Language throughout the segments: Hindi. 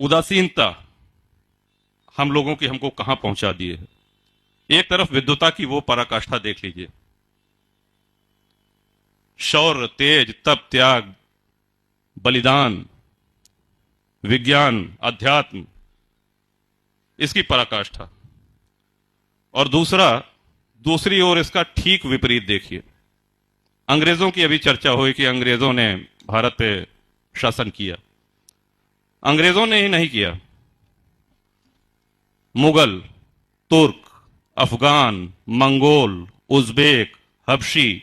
उदासीनता हम लोगों की हमको कहां पहुंचा दिए है। एक तरफ विद्वता की वो पराकाष्ठा देख लीजिए, शौर्य, तेज, तप, त्याग, बलिदान, विज्ञान, अध्यात्म, इसकी पराकाष्ठा। और दूसरी ओर इसका ठीक विपरीत देखिए। अंग्रेजों की अभी चर्चा हुई कि अंग्रेजों ने भारत पे शासन किया। अंग्रेजों ने ही नहीं किया, मुगल, तुर्क, अफगान, मंगोल, उज्बेक, हबशी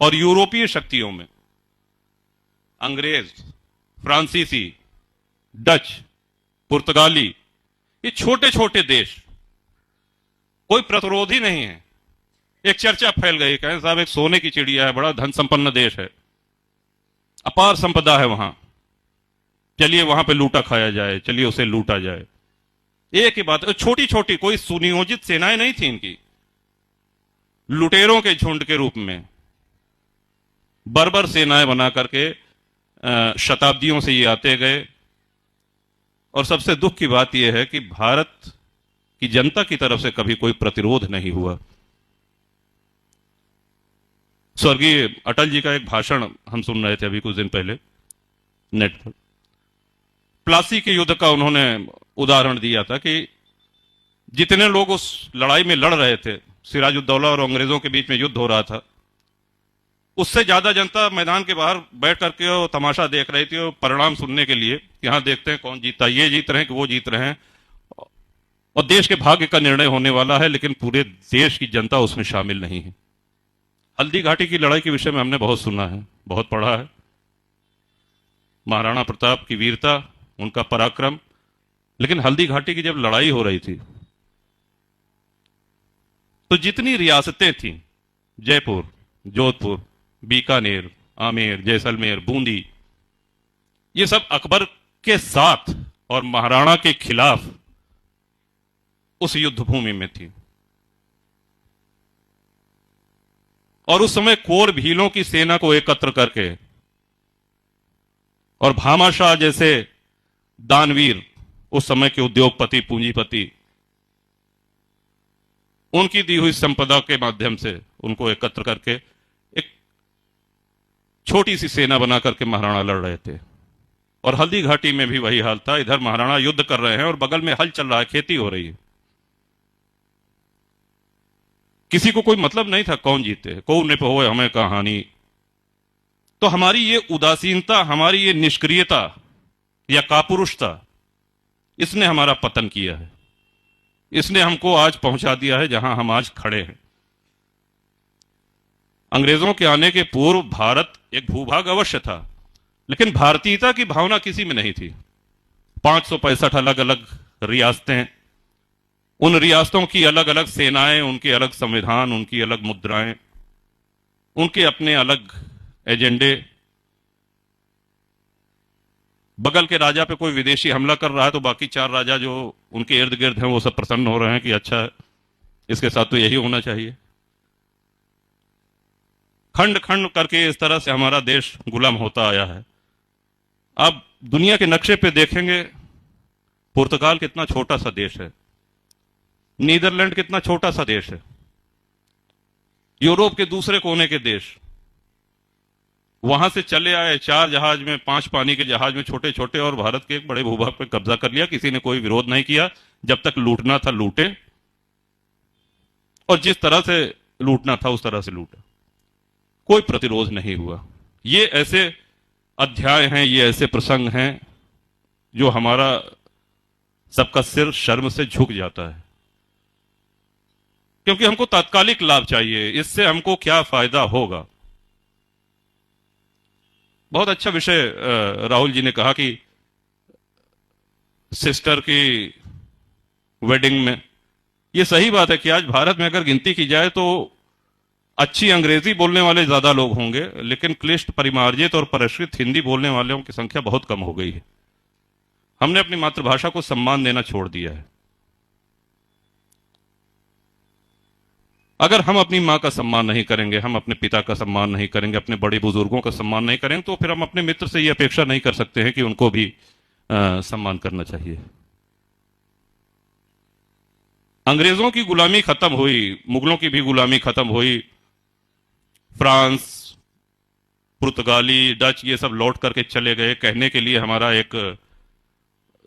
और यूरोपीय शक्तियों में अंग्रेज, फ्रांसीसी, डच, पुर्तगाली, ये छोटे छोटे देश, कोई प्रतिरोध ही नहीं है। एक चर्चा फैल गई, कहें साहब एक सोने की चिड़िया है, बड़ा धन संपन्न देश है, अपार संपदा है वहां, चलिए वहां पे लूटा खाया जाए, चलिए उसे लूटा जाए। एक ही बात, छोटी छोटी कोई सुनियोजित सेनाएं नहीं थी इनकी, लुटेरों के झुंड के रूप में बर्बर सेनाएं बना करके शताब्दियों से ये आते गए। और सबसे दुख की बात यह है कि भारत की जनता की तरफ से कभी कोई प्रतिरोध नहीं हुआ। स्वर्गीय अटल जी का एक भाषण हम सुन रहे थे अभी कुछ दिन पहले नेट पर। प्लासी के युद्ध का उन्होंने उदाहरण दिया था कि जितने लोग उस लड़ाई में लड़ रहे थे, सिराजुद्दौला और अंग्रेजों के बीच में युद्ध हो रहा था, उससे ज्यादा जनता मैदान के बाहर बैठ करके वो तमाशा देख रही थी, और परिणाम सुनने के लिए यहां देखते हैं कौन जीता, ये जीत रहे हैं कि वो जीत रहे हैं, और देश के भाग्य का निर्णय होने वाला है, लेकिन पूरे देश की जनता उसमें शामिल नहीं है। हल्दी घाटी की लड़ाई के विषय में हमने बहुत सुना है, बहुत पढ़ा है, महाराणा प्रताप की वीरता, उनका पराक्रम। लेकिन हल्दी घाटी की जब लड़ाई हो रही थी तो जितनी रियासतें थीं, जयपुर, जोधपुर, बीकानेर, आमेर, जैसलमेर, बूंदी, ये सब अकबर के साथ और महाराणा के खिलाफ उस युद्ध भूमि में थी। और उस समय कोर भीलों की सेना को एकत्र करके और भामाशाह जैसे दानवीर, उस समय के उद्योगपति, पूंजीपति, उनकी दी हुई संपदा के माध्यम से उनको एकत्र करके एक छोटी सी सेना बना करके महाराणा लड़ रहे थे। और हल्दी घाटी में भी वही हाल था, इधर महाराणा युद्ध कर रहे हैं और बगल में हल चल रहा है, खेती हो रही है। किसी को कोई मतलब नहीं था कौन जीते, कौन ने हो हमें कहानी। तो हमारी ये उदासीनता, हमारी ये निष्क्रियता या कापुरुषता, इसने हमारा पतन किया है, इसने हमको आज पहुंचा दिया है जहां हम आज खड़े हैं। अंग्रेजों के आने के पूर्व भारत एक भूभाग अवश्य था, लेकिन भारतीयता की भावना किसी में नहीं थी। 565 अलग अलग रियासतें, उन रियासतों की अलग अलग सेनाएं, उनके अलग संविधान, उनकी अलग मुद्राएं, उनके अपने अलग एजेंडे। बगल के राजा पे कोई विदेशी हमला कर रहा है तो बाकी 4 राजा जो उनके इर्द गिर्द हैं वो सब प्रसन्न हो रहे हैं कि अच्छा, इसके साथ तो यही होना चाहिए। खंड खंड करके इस तरह से हमारा देश गुलाम होता आया है। अब दुनिया के नक्शे पे देखेंगे, पुर्तगाल कितना छोटा सा देश है, नीदरलैंड कितना छोटा सा देश है, यूरोप के दूसरे कोने के देश, वहां से चले आए 4 जहाज में, 5 पानी के जहाज में, छोटे छोटे, और भारत के एक बड़े भूभाग पर कब्जा कर लिया। किसी ने कोई विरोध नहीं किया, जब तक लूटना था लूटे, और जिस तरह से लूटना था उस तरह से लूटा, कोई प्रतिरोध नहीं हुआ। ये ऐसे अध्याय हैं, ये ऐसे प्रसंग हैं जो हमारा सबका सिर शर्म से झुक जाता है, क्योंकि हमको तात्कालिक लाभ चाहिए, इससे हमको क्या फायदा होगा। बहुत अच्छा विषय राहुल जी ने कहा कि सिस्टर की वेडिंग में, यह सही बात है कि आज भारत में अगर गिनती की जाए तो अच्छी अंग्रेजी बोलने वाले ज्यादा लोग होंगे, लेकिन क्लिष्ट, परिमार्जित और परिष्कृत हिंदी बोलने वालों की संख्या बहुत कम हो गई है। हमने अपनी मातृभाषा को सम्मान देना छोड़ दिया है। अगर हम अपनी मां का सम्मान नहीं करेंगे, हम अपने पिता का सम्मान नहीं करेंगे, अपने बड़े बुजुर्गों का सम्मान नहीं करेंगे, तो फिर हम अपने मित्र से यह अपेक्षा नहीं कर सकते हैं कि उनको भी सम्मान करना चाहिए। अंग्रेजों की गुलामी खत्म हुई, मुगलों की भी गुलामी खत्म हुई, फ्रांस, पुर्तगाली, डच ये सब लौट करके चले गए। कहने के लिए हमारा एक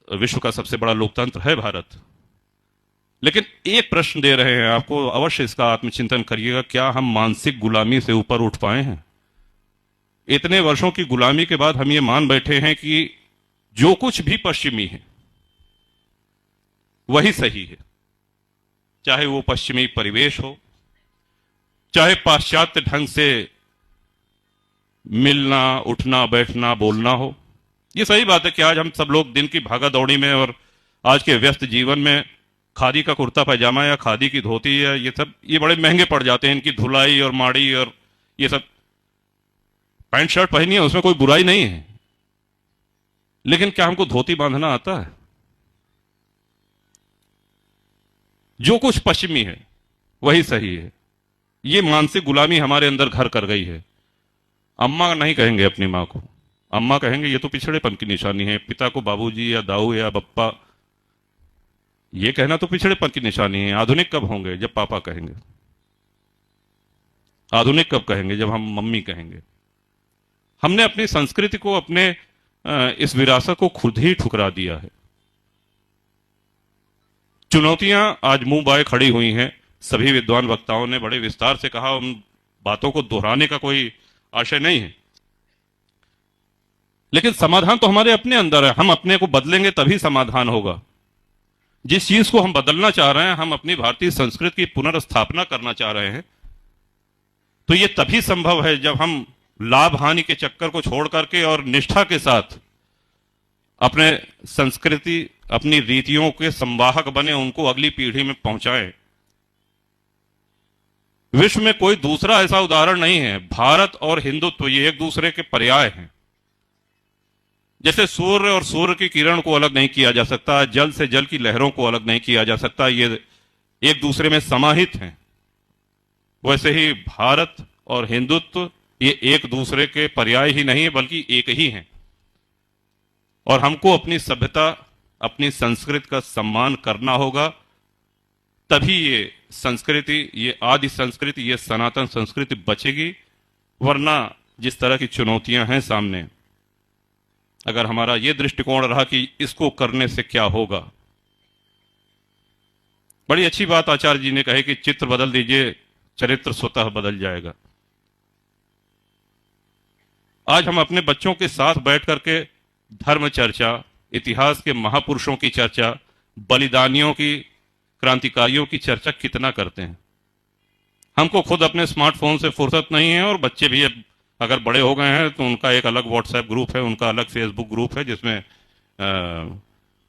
विश्व का सबसे बड़ा लोकतंत्र है भारत। लेकिन एक प्रश्न दे रहे हैं आपको, अवश्य इसका आत्मचिंतन करिएगा, क्या हम मानसिक गुलामी से ऊपर उठ पाए हैं? इतने वर्षों की गुलामी के बाद हम ये मान बैठे हैं कि जो कुछ भी पश्चिमी है वही सही है, चाहे वो पश्चिमी परिवेश हो, चाहे पाश्चात्य ढंग से मिलना, उठना, बैठना, बोलना हो। ये सही बात है कि आज हम सब लोग दिन की भागा दौड़ी में और आज के व्यस्त जीवन में खादी का कुर्ता पैजामा या खादी की धोती या ये बड़े महंगे पड़ जाते हैं। इनकी धुलाई और माड़ी और ये सब, पैंट शर्ट पहनी है उसमें कोई बुराई नहीं है, लेकिन क्या हमको धोती बांधना आता है? जो कुछ पश्चिमी है वही सही है, ये मानसिक गुलामी हमारे अंदर घर कर गई है। अम्मा नहीं कहेंगे अपनी मां को, अम्मा कहेंगे ये तो पिछड़ेपन की निशानी है। पिता को बाबूजी या दाऊ या बप्पा ये कहना तो पिछड़ेपन की निशानी है। आधुनिक कब होंगे? जब पापा कहेंगे। आधुनिक कब कहेंगे? जब हम मम्मी कहेंगे। हमने अपनी संस्कृति को, अपने इस विरासत को खुद ही ठुकरा दिया है। चुनौतियां आज मुंह बाए खड़ी हुई हैं। सभी विद्वान वक्ताओं ने बड़े विस्तार से कहा, उन बातों को दोहराने का कोई आशय नहीं है, लेकिन समाधान तो हमारे अपने अंदर है। हम अपने को बदलेंगे तभी समाधान होगा। जिस चीज को हम बदलना चाह रहे हैं, हम अपनी भारतीय संस्कृति की पुनर्स्थापना करना चाह रहे हैं, तो यह तभी संभव है जब हम लाभ हानि के चक्कर को छोड़ करके और निष्ठा के साथ अपने संस्कृति, अपनी रीतियों के संवाहक बने, उनको अगली पीढ़ी में पहुंचाएं। विश्व में कोई दूसरा ऐसा उदाहरण नहीं है। भारत और हिंदुत्व ये एक दूसरे के पर्याय हैं। जैसे सूर्य और सूर्य की किरण को अलग नहीं किया जा सकता, जल से जल की लहरों को अलग नहीं किया जा सकता, ये एक दूसरे में समाहित हैं। वैसे ही भारत और हिंदुत्व ये एक दूसरे के पर्याय ही नहीं है, बल्कि एक ही हैं। और हमको अपनी सभ्यता, अपनी संस्कृति का सम्मान करना होगा, तभी ये संस्कृति, ये आदि संस्कृति, ये सनातन संस्कृति बचेगी। वरना जिस तरह की चुनौतियां हैं सामने, अगर हमारा ये दृष्टिकोण रहा कि इसको करने से क्या होगा। बड़ी अच्छी बात आचार्य जी ने कही कि चित्र बदल दीजिए, चरित्र स्वतः बदल जाएगा। आज हम अपने बच्चों के साथ बैठ करके धर्म चर्चा, इतिहास के महापुरुषों की चर्चा, बलिदानियों की, क्रांतिकारियों की चर्चा कितना करते हैं? हमको खुद अपने स्मार्टफोन से फुर्सत नहीं है, और बच्चे भी अब अगर बड़े हो गए हैं तो उनका एक अलग व्हाट्सएप ग्रुप है, उनका अलग फेसबुक ग्रुप है, जिसमें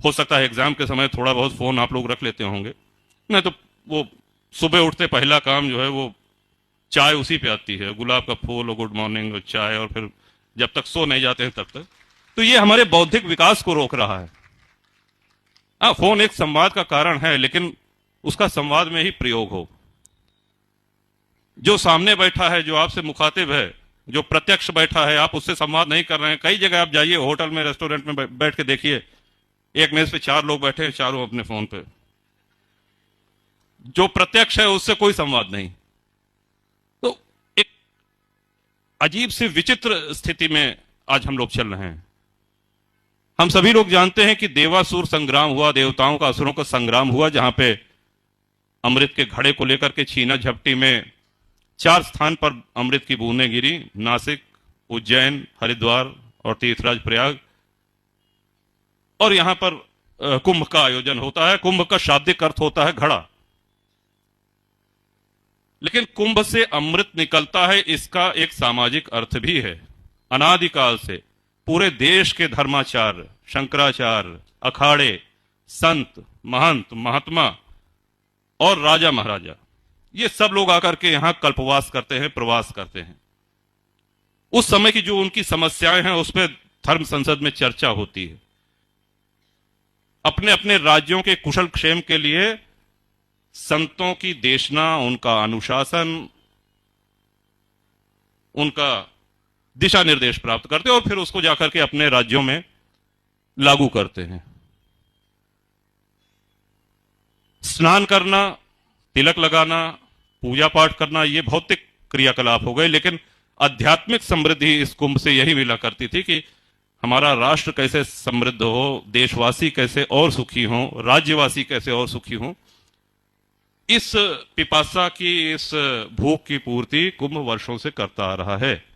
हो सकता है एग्जाम के समय थोड़ा बहुत फोन आप लोग रख लेते होंगे। नहीं तो वो सुबह उठते पहला काम जो है वो चाय उसी पे आती है, गुलाब का फूल और गुड मॉर्निंग और चाय, और फिर जब तक सो नहीं जाते हैं तब तक। तो ये हमारे बौद्धिक विकास को रोक रहा है। हाँ, फोन एक संवाद का कारण है, लेकिन उसका संवाद में ही प्रयोग हो। जो सामने बैठा है, जो आपसे मुखातिब है, जो प्रत्यक्ष बैठा है, आप उससे संवाद नहीं कर रहे हैं। कई जगह आप जाइए, होटल में, रेस्टोरेंट में बैठ के देखिए, एक मेज पे 4 लोग बैठे हैं, चारों अपने फोन पे। जो प्रत्यक्ष है उससे कोई संवाद नहीं। तो एक अजीब सी विचित्र स्थिति में आज हम लोग चल रहे हैं। हम सभी लोग जानते हैं कि देवासुर संग्राम हुआ, देवताओं का असुरों का संग्राम हुआ, जहां पे अमृत के घड़े को लेकर के छीना झपटी में 4 स्थान पर अमृत की बूंदें गिरी, नासिक, उज्जैन, हरिद्वार और तीर्थराज प्रयाग। और यहां पर कुंभ का आयोजन होता है। कुंभ का शाब्दिक अर्थ होता है घड़ा, लेकिन कुंभ से अमृत निकलता है, इसका एक सामाजिक अर्थ भी है। अनादिकाल से पूरे देश के धर्माचार्य, शंकराचार्य, अखाड़े, संत, महंत, महात्मा और राजा महाराजा, ये सब लोग आकर के यहां कल्पवास करते हैं, प्रवास करते हैं। उस समय की जो उनकी समस्याएं हैं उस पर धर्म संसद में चर्चा होती है। अपने अपने राज्यों के कुशल क्षेम के लिए संतों की देशना, उनका अनुशासन, उनका दिशा निर्देश प्राप्त करते और फिर उसको जाकर के अपने राज्यों में लागू करते हैं। स्नान करना, तिलक लगाना, पूजा पाठ करना, ये भौतिक क्रियाकलाप हो गए, लेकिन आध्यात्मिक समृद्धि इस कुंभ से यही मिला करती थी कि हमारा राष्ट्र कैसे समृद्ध हो, देशवासी कैसे और सुखी हो, राज्यवासी कैसे और सुखी हो। इस पिपासा की, इस भूख की पूर्ति कुंभ वर्षों से करता आ रहा है।